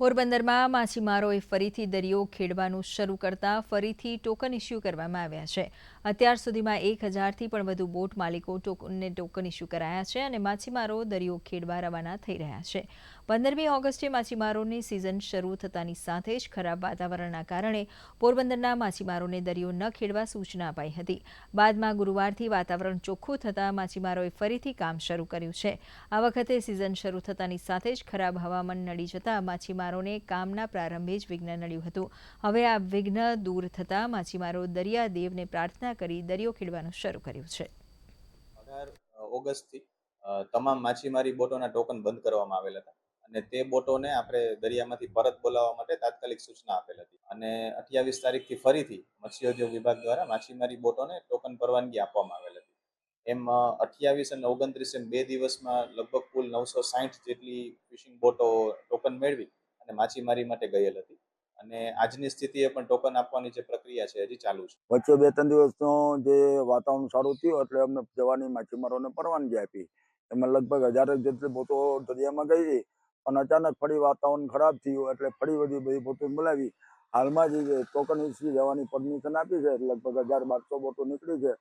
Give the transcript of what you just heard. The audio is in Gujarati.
પોરબંદરમાં માછીમારોએ ફરીથી દરિયો ખેડવાનું શરૂ કરતા ફરીથી ટોકન ઇસ્યુ કરવામાં આવ્યા છે। અત્યાર સુધીમાં 1000થી પણ વધુ બોટ માલિકો ટોકન ઇસ્યુ કરાયા છે અને માછીમારો દરિયો ખેડવા રવાના થઈ રહ્યા છે। 15મી ઓગસ્ટે માછીમારોની સિઝન શરૂ થતાની સાથે જ ખરાબ વાતાવરણના કારણે પોરબંદરના માછીમારોને દરિયો ન ખેડવા સૂચના અપાઈ હતી। બાદમાં ગુરુવારથી વાતાવરણ ચોખ્ખું થતાં માછીમારોએ ફરીથી કામ શરૂ કર્યું છે। આ વખતે સિઝન શરૂ થતાની સાથે જ ખરાબ હવામાન નડી જતા માછીમારોને કામના પ્રારંભે જ વિઘ્ન નડ્યું હતું। હવે આ વિઘ્ન દૂર થતાં માછીમારો દરિયાદેવને પ્રાર્થના કરી દરિયો ખેડવાનું શરૂ કર્યું છે। 18 ઓગસ્ટથી તમામ માછીમારી બોટોના ટોકન બંધ કરવામાં આવેલ હતા અને તે બોટોને આપણે દરિયામાંથી પરત બોલાવવા માટે તાત્કાલિક સૂચના આપેલ હતી અને 28 તારીખથી ફરીથી મત્સ્યોદ્યોગ વિભાગ દ્વારા માછીમારી બોટોને ટોકન પરવાનગી આપવામાં આવેલ હતી। એમ 28 અને 29 એમ 2 દિવસમાં લગભગ કુલ 960 જેટલી ફિશિંગ બોટો ટોકન મેળવી અને માછીમારી માટે ગયેલ હતી અને આજની સ્થિતિએ પણ ટોકન આપવાની જે પ્રક્રિયા છે હજી ચાલુ છે। વચ્ચે 2-3 દિવસનો જે વાતાવરણ સારું થયું એટલે અમને જવાની માછીમારોને પરવાનગી આપી। એમાં લગભગ 1000 જેટલી બોટો દરિયામાં ગઈ હતી અને અચાનક ફરી વાતાવરણ ખરાબ થયું એટલે ફરી બધી બોટો બોલાવી હાલમાં જે ટોકન ઇસ્યુ જવાની પરમિશન આપી છે લગભગ 1200 બોટો નીકળી છે।